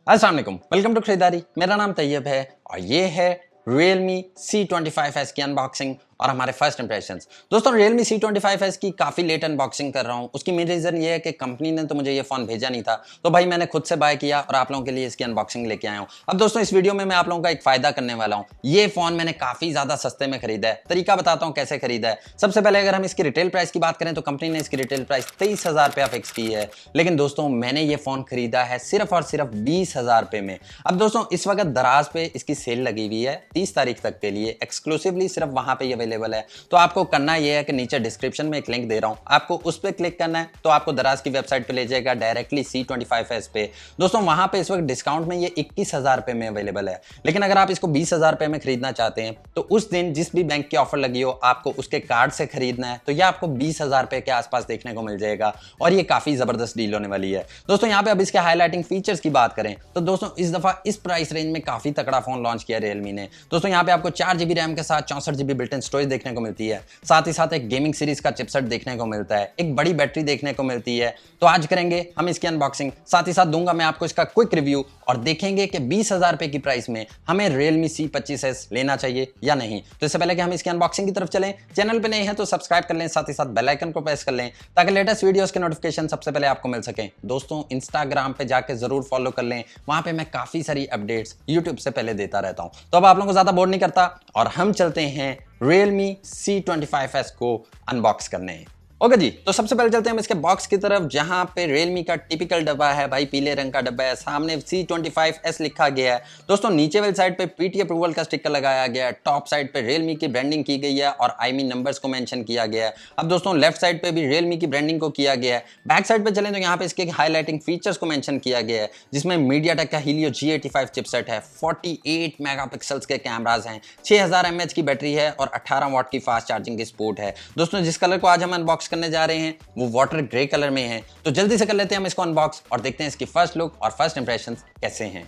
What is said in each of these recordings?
अस्सलाम वालेकुम, welcome to खरीदारी। मेरा नाम तैयब है और ये है Realme C25s की अनबॉक्सिंग और हमारे फर्स्ट इंप्रेशंस। दोस्तों Realme C25s की काफ़ी लेट अनबॉक्सिंग कर रहा हूँ। उसकी मेन रीज़न ये है कि कंपनी ने तो मुझे ये फ़ोन भेजा नहीं था, तो भाई मैंने खुद से बाय किया और आप लोगों के लिए इसकी अनबॉक्सिंग लेके आया हूँ। अब दोस्तों इस वीडियो में मैं आप लोगों का एक फ़ायदा करने वाला हूँ। ये फ़ोन मैंने काफ़ी ज़्यादा सस्ते में खरीदा है। तरीका बताता हूँ कैसे खरीदा है। सबसे पहले अगर हम इसकी रिटेल प्राइस की बात करें तो कंपनी ने इसकी रिटेल प्राइस 23,000 रुपया फिक्स की है, लेकिन दोस्तों मैंने ये फ़ोन खरीदा है सिर्फ और सिर्फ 20,000 रुपये में। अब दोस्तों इस वक्त दराज पे इसकी सेल लगी हुई है 30 तारीख तक के लिए, एक्सक्लूसिवली सिर्फ वहां पे अवेलेबल है। तो आपको करना यह है कि नीचे डिस्क्रिप्शन में एक लिंक दे रहा हूं, आपको उस पर क्लिक करना है तो आपको दराज की वेबसाइट पे ले जाएगा डायरेक्टली C25s पे। दोस्तों वहां पे इस वक्त डिस्काउंट में ये 21,000 रुपये में अवेलेबल है, लेकिन अगर आप इसको 20,000 रुपये में खरीदना चाहते हैं तो उस दिन जिस भी बैंक की ऑफर लगी हो आपको उसके कार्ड से खरीदना है, तो यह आपको 20,000 रुपये के आसपास देखने को मिल जाएगा और ये काफी जबरदस्त डील होने वाली है। दोस्तों यहाँ पे अब इसके हाईलाइटिंग फीचर्स की बात करें तो दोस्तों इस दफा इस प्राइस रेंज में काफी तगड़ा फोन लॉन्च किया Realme ने। दोस्तों यहाँ पे आपको 4GB रैम के साथ 64GB बिल्ट इन स्टोरेज देखने को मिलती है, साथ ही साथ एक गेमिंग सीरीज का चिपसेट देखने को मिलता है, एक बड़ी बैटरी देखने को मिलती है। तो आज करेंगे हम इसकी अनबॉक्सिंग, साथ ही साथ दूंगा मैं आपको इसका क्विक रिव्यू और देखेंगे कि 20,000 रुपए की प्राइस में हमें Realme C25s लेना चाहिए या नहीं। तो इससे पहले कि हम इसकी अनबॉक्सिंग की तरफ चलें, चैनल पे नए हैं तो सब्सक्राइब कर लें, साथ ही साथ बेल आइकन को प्रेस कर लें ताकि लेटेस्ट वीडियोस के नोटिफिकेशन सबसे पहले आपको मिल सकें। दोस्तों इंस्टाग्राम पे जाके जरूर फॉलो कर लें, वहां पे मैं काफी सारी अपडेट्स यूट्यूब से पहले देता रहता हूं। तो अब आप लोगों को ज्यादा बोर नहीं करता और हम चलते हैं Realme C25s को अनबॉक्स करने। ओके जी, तो सबसे पहले चलते हैं हम इसके बॉक्स की तरफ, जहां पे Realme का टिपिकल डब्बा है भाई, पीले रंग का डब्बा है, सामने C25s लिखा गया है। दोस्तों नीचे वाली साइड पे पीटी अप्रूवल का स्टिकर लगाया गया है, टॉप साइड पे Realme की ब्रांडिंग की गई है और IMEI नंबर्स को मेंशन किया गया है। अब दोस्तों लेफ्ट साइड पे भी Realme की ब्रांडिंग को किया गया है। बैक साइड पे चलें तो यहाँ पे इसके हाईलाइटिंग फीचर्स को मेंशन किया गया है, जिसमें MediaTek का Helio G85 चिपसेट है, 48 मेगापिक्सल्स के कैमरास हैं, 6000 mAh की बैटरी है और 18 वाट की फास्ट चार्जिंग की सपोर्ट है। दोस्तों जिस कलर को आज हम अनबॉक्स करने जा रहे हैं वो वाटर ग्रे कलर में है, तो जल्दी से कर लेते हैं हम इसको अनबॉक्स और देखते हैं इसकी फर्स्ट लुक और फर्स्ट इंप्रेशंस कैसे हैं।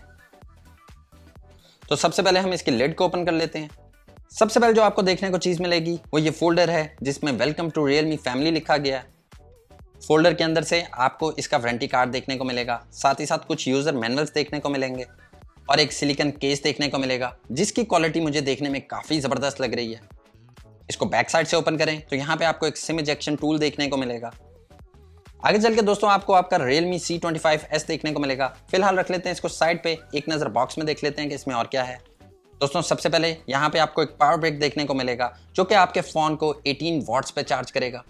तो सबसे पहले हम इसकी लिड को ओपन कर लेते हैं। सबसे पहले जो आपको देखने को चीज मिलेगी वो ये फोल्डर है, जिसमें वेलकम टू Realme फैमिली लिखा गया है। फोल्डर के अंदर से आपको इसका वारंटी कार्ड देखने को मिलेगा, साथ ही साथ कुछ यूजर मैनुअल्स देखने को मिलेंगे और एक सिलिकॉन केस देखने को मिलेगा, जिसकी क्वालिटी मुझे देखने में काफी जबरदस्त लग रही है। इसको बैक साइड से ओपन करें तो यहाँ पे आपको एक सिम इजेक्शन टूल देखने को मिलेगा। आगे चल के दोस्तों आपको आपका Realme C25s देखने को मिलेगा। फिलहाल रख लेते हैं इसको साइड पे, एक नजर बॉक्स में देख लेते हैं कि इसमें और क्या है। दोस्तों सबसे पहले यहाँ पे आपको एक पावर ब्रेक देखने को मिलेगा, जो कि आपके फोन को 18 वॉट्स पे चार्ज करेगा।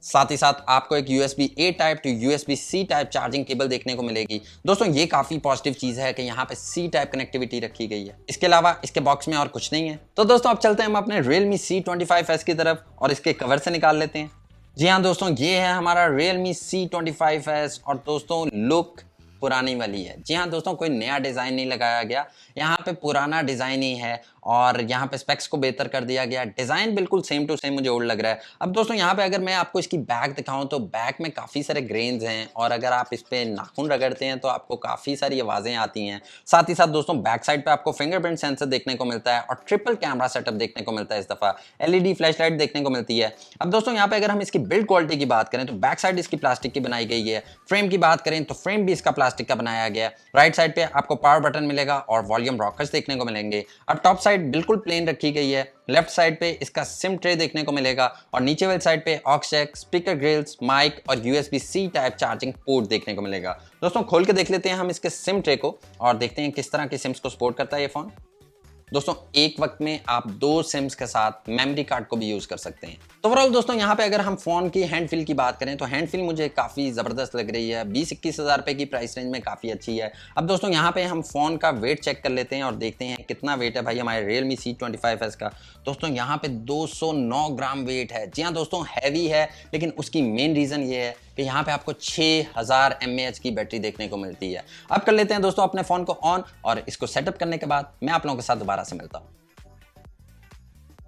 साथ ही साथ आपको एक USB-A type two USB-C type charging cable देखने को मिलेगी। दोस्तों ये काफी पॉजिटिव चीज है कि यहाँ पे C टाइप कनेक्टिविटी रखी गई है। इसके अलावा इसके बॉक्स में और कुछ नहीं है। तो दोस्तों अब चलते हैं हम अपने Realme C25s की तरफ और इसके कवर से निकाल लेते हैं। जी हाँ दोस्तों, ये है हमारा Realme C25s और दोस्तों लुक पुरानी वाली है। जी हाँ दोस्तों, कोई नया डिजाइन नहीं लगाया गया, यहाँ पे पुराना डिजाइन ही है और यहाँ पे स्पेक्स को बेहतर कर दिया गया। डिजाइन बिल्कुल सेम टू सेम मुझे ओल्ड लग रहा है। अब दोस्तों यहाँ पे अगर मैं आपको इसकी बैक दिखाऊं तो बैक में काफी सारे ग्रेन्स हैं और अगर आप इस पे नाखून रगड़ते हैं तो आपको काफी सारी आवाजें आती हैं। साथ ही साथ दोस्तों बैक साइड पे आपको फिंगरप्रिंट सेंसर देखने को मिलता है और ट्रिपल कैमरा सेटअप देखने को मिलता है। इस दफा LED फ्लैश लाइट देखने को मिलती है। अब दोस्तों यहाँ पे अगर हम इसकी बिल्ड क्वालिटी की बात करें तो बैक साइड इसकी प्लास्टिक की बनाई गई है। फ्रेम की बात करें तो फ्रेम भी इसका प्लास्टिक का बनाया गया है। राइट साइड पे आपको पावर बटन मिलेगा और वॉल्यूम रॉकर्स देखने को मिलेंगे। अब टॉप साइड बिल्कुल प्लेन रखी गई है। लेफ्ट साइड पे इसका सिम ट्रे देखने को मिलेगा और नीचे वाली साइड पे aux jack, speaker grills, mic और USB-C टाइप चार्जिंग पोर्ट देखने को मिलेगा। दोस्तों खोल के देख लेते हैं हम इसके सिम ट्रे को और देखते हैं किस तरह की सिम्स को सपोर्ट करता है ये फोन। दोस्तों एक वक्त में आप 2 सिम्स के साथ मेमोरी कार्ड को भी यूज कर सकते हैं। तो ओवरऑल दोस्तों यहाँ पे अगर हम फोन की हैंड फील की बात करें तो हैंड फील मुझे काफी जबरदस्त लग रही है। 20-21 रुपए की प्राइस रेंज में काफी अच्छी है। अब दोस्तों यहाँ पे हम फोन का वेट चेक कर लेते हैं और देखते हैं कितना वेट है भाई हमारे Realme C25s का। दोस्तों यहाँ पे 209 ग्राम वेट है। जी हाँ दोस्तों, हैवी है, लेकिन उसकी मेन रीजन ये है कि यहाँ पे आपको 6000 mAh की बैटरी देखने को मिलती है। अब कर लेते हैं दोस्तों अपने फोन को ऑन और इसको सेटअप करने के बाद मैं आप लोगों के साथ दोबारा से मिलता हूँ।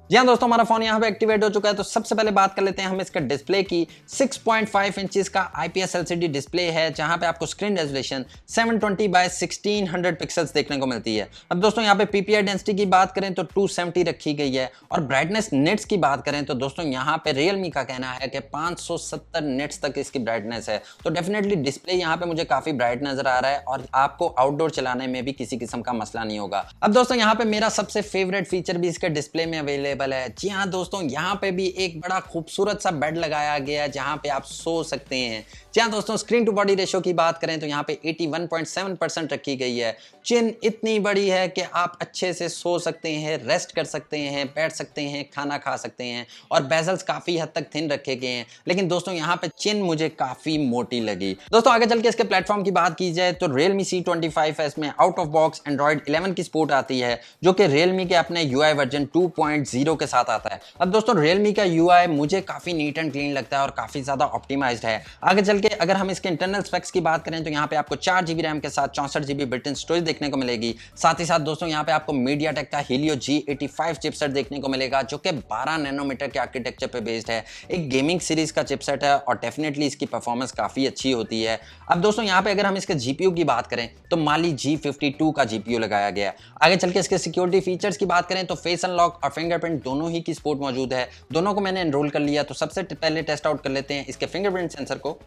जी हाँ दोस्तों, हमारा फोन यहाँ पे एक्टिवेट हो चुका है। तो सबसे पहले बात कर लेते हैं हम इसके डिस्प्ले की। 6.5 इंचेस का IPS LCD डिस्प्ले है, जहाँ पे आपको स्क्रीन रेजोल्यूशन 720 बाय 1600 पिक्सल्स देखने को मिलती है। अब दोस्तों यहाँ पे PPI डेंसिटी की बात करें तो 270 रखी गई है, और ब्राइटनेस निट्स की बात करें तो दोस्तों यहाँ पे Realme का कहना है कि 570 निट्स तक इसकी ब्राइटनेस है। तो डेफिनेटली डिस्प्ले यहाँ पे मुझे काफी ब्राइट नजर आ रहा है, और आपको आउटडोर चलाने में भी किसी किस्म का मसला नहीं होगा। अब दोस्तों यहाँ पे मेरा सबसे फेवरेट फीचर भी इसके डिस्प्ले में अवेलेबल है। जी हाँ दोस्तों, यहाँ पे भी एक बड़ा खूबसूरत सा बेड लगाया गया है, जहाँ पे आप सो सकते हैं। जी हाँ दोस्तों, स्क्रीन टू बॉडी रेशियो की बात करें तो यहाँ पे 81.7% रखी गई है। चिन इतनी बड़ी है कि आप अच्छे से सो सकते हैं, रेस्ट कर सकते हैं, बैठ सकते हैं, खाना खा सकते हैं, और बेजल्स काफी हद तक थिन रखे गए हैं। लेकिन दोस्तों यहाँ पे चिन मुझे काफी मोटी लगी। दोस्तों आगे चल के इसके प्लेटफॉर्म की बात की जाए तो Realme C25s में आउट ऑफ बॉक्स Android 11 की सपोर्ट आती है, जो कि Realme के अपने UI वर्जन 2.0 के साथ आता है। अब दोस्तों Realme का UI मुझे काफी नीट एंड क्लीन लगता है और काफी ज्यादा ऑप्टिमाइज्ड है। आगे चल के अगर हम इसके इंटरनल स्पेक्स की बात करें तो यहाँ पे आपको 4GB रैम के साथ 64GB बिल्ट-इन स्टोरेज देखने को मिलेगी। साथ ही साथ दोस्तों यहाँ पे आपको MediaTek का Helio G85 चिपसेट देखने को मिलेगा, जो कि 12 नैनोमीटर के आर्किटेक्चर पे बेस्ड है। एक गेमिंग सीरीज का चिपसेट है, और डेफिनेटली इसकी परफॉर्मेंस काफी अच्छी होती है। अब दोस्तों यहाँ पे अगर हम इसके GPU की बात करें तो Mali G52 का GPU लगाया गया है। आगे चल के इसके सिक्योरिटी फीचर्स की बात करें तो फेस अनलॉक और फिंगरप्रिंट दोनों ही की सपोर्ट मौजूद है। दोनों को मैंने एनरोल कर लिया। तो सबसे पहले टेस्ट आउट कर लेते हैं इसके फिंगरप्रिंट सेंसर को।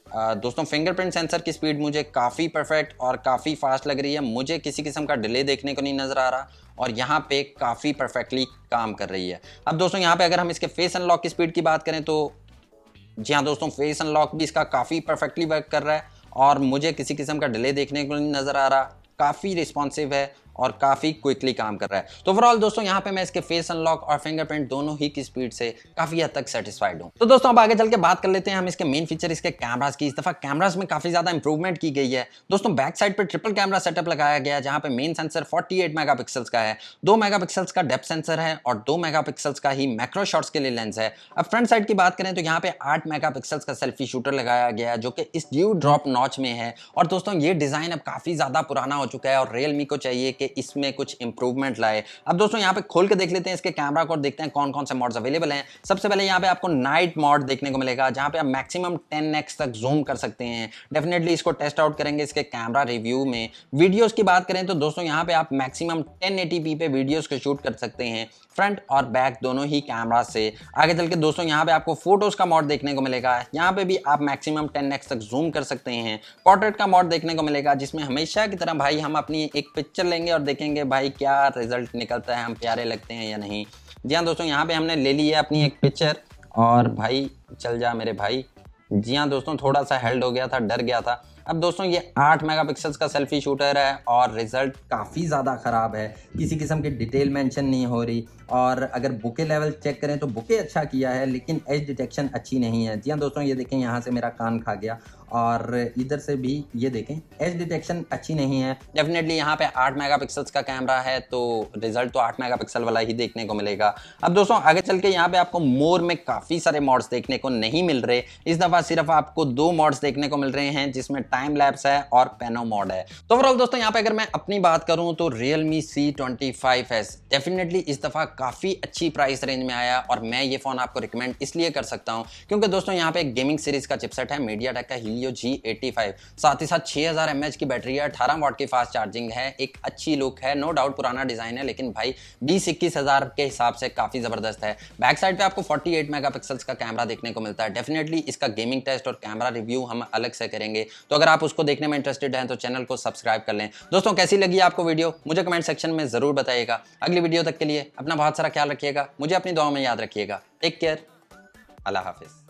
दोस्तों फिंगरप्रिंट सेंसर की स्पीड मुझे काफ़ी परफेक्ट और काफ़ी फास्ट लग रही है। मुझे किसी किस्म का डिले देखने को नहीं नज़र आ रहा, और यहाँ पे काफ़ी परफेक्टली काम कर रही है। अब दोस्तों यहाँ पे अगर हम इसके फेस अनलॉक की स्पीड की बात करें तो जी हाँ दोस्तों, फेस अनलॉक भी इसका काफ़ी परफेक्टली वर्क कर रहा है, और मुझे किसी किस्म का डिले देखने को नहीं नज़र आ रहा। काफ़ी रिस्पॉन्सिव है और काफ़ी क्विकली काम कर रहा है। तो ओवरऑल दोस्तों यहाँ पे मैं इसके फेस अनलॉक और फिंगरप्रिंट दोनों ही की स्पीड से काफ़ी हद तक सेटिस्फाइड हूँ। तो दोस्तों अब आगे चल के बात कर लेते हैं हम इसके मेन फीचर, इसके कैमरास की। इस दफ़ा कैमरास में काफ़ी ज़्यादा इंप्रूवमेंट की गई है। दोस्तों बैक साइड पर ट्रिपल कैमरा सेटअप लगाया गया है, जहाँ पे मेन सेंसर 48 मेगापिक्सल्स का है, 2 मेगापिक्सल्स का डेप्थ सेंसर है, और 2 मेगापिक्सल्स का ही मैक्रो शॉट्स के लिए लेंस है। अब फ्रंट साइड की बात करें तो यहाँ पे 8 मेगापिक्सल्स का सेल्फी शूटर लगाया गया है, जो कि इस ड्यू ड्रॉप नॉच में है। और दोस्तों ये डिज़ाइन अब काफ़ी ज़्यादा पुराना हो चुका है, और Realme को चाहिए कि इसमें कुछ इंप्रूवमेंट लाए। अब दोस्तों यहाँ पे खोल के देख लेते हैं इसके कैमरा को और देखते हैं कौन कौन से मॉड्स अवेलेबल हैं। सबसे पहले यहाँ पे आपको नाइट मॉड देखने को मिलेगा, जहाँ पे आप मैक्सिमम 10x तक जूम कर सकते हैं। डेफिनेटली इसको टेस्ट आउट करेंगे इसके कैमरा रिव्यू में। वीडियोस की बात करें तो दोस्तों यहाँ पे आप मैक्सिमम 1080p पे वीडियोस को शूट कर सकते हैं, फ्रंट और बैक दोनों ही कैमरा से। आगे चल के दोस्तों यहाँ पे आपको फोटोज का मॉड देखने को मिलेगा। यहाँ पे भी आप मैक्सिमम 10x तक जूम कर सकते हैं। पोर्ट्रेट का मॉड देखने को मिलेगा, जिसमें हमेशा की तरह भाई हम अपनी एक पिक्चर लेंगे और देखेंगे भाई क्या रिजल्ट निकलता है, हम प्यारे लगते हैं या नहीं। जी हाँ दोस्तों, यहाँ पे हमने ले ली है अपनी एक पिक्चर, और भाई चल जा मेरे भाई। जी हाँ दोस्तों, थोड़ा सा हेल्ड हो गया था, डर गया था। अब दोस्तों ये 8 मेगापिक्सल्स का सेल्फी शूटर है, और रिजल्ट काफ़ी ज़्यादा ख़राब है। किसी किस्म की डिटेल मेंशन नहीं हो रही, और अगर बुके लेवल चेक करें तो बुके अच्छा किया है, लेकिन एज डिटेक्शन अच्छी नहीं है। जी हाँ दोस्तों, ये देखें यहाँ से मेरा कान खा गया, और इधर से भी ये देखें एज डिटेक्शन अच्छी नहीं है। डेफिनेटली यहाँ पे 8 मेगापिक्सल्स का कैमरा है, तो रिजल्ट तो 8 मेगापिक्सल वाला ही देखने को मिलेगा। अब दोस्तों आगे चल के यहाँ पे आपको मोर में काफ़ी सारे मॉड्स देखने को नहीं मिल रहे। इस दफ़ा सिर्फ आपको 2 मॉड्स देखने को मिल रहे हैं, जिसमें टाइम लैप्स है और पेनो मॉड है। तो ओवरऑल दोस्तों यहाँ पे अगर मैं अपनी बात करूँ तो Realme C25s डेफिनेटली इस दफ़ा काफ़ी अच्छी प्राइस रेंज में आया, और मैं ये फ़ोन आपको रिकमेंड इसलिए कर सकता हूँ क्योंकि दोस्तों यहाँ पे एक गेमिंग सीरीज़ का चिपसेट है, MediaTek का Helio G85, साथ ही साथ 6000 mAh की बैटरी है, 18 वाट की फास्ट चार्जिंग है, एक अच्छी लुक है। नो डाउट पुराना डिज़ाइन है, लेकिन भाई 20-21 हज़ार के हिसाब से काफ़ी ज़बरदस्त है। बैक साइड पे आपको 48 मेगापिक्सल्स का कैमरा देखने को मिलता है। डेफिनेटली इसका गेमिंग टेस्ट और कैमरा रिव्यू हम अलग से करेंगे, तो अगर आप उसको देखने में इंटरेस्टेड हैं तो चैनल को सब्सक्राइब कर लें। दोस्तों कैसी लगी आपको वीडियो मुझे कमेंट सेक्शन में ज़रूर बताइएगा। अगली वीडियो तक के लिए अपना बहुत सारा ख्याल रखिएगा, मुझे अपनी दुआओं में याद रखिएगा। टेक केयर, अल्लाह हाफिज़।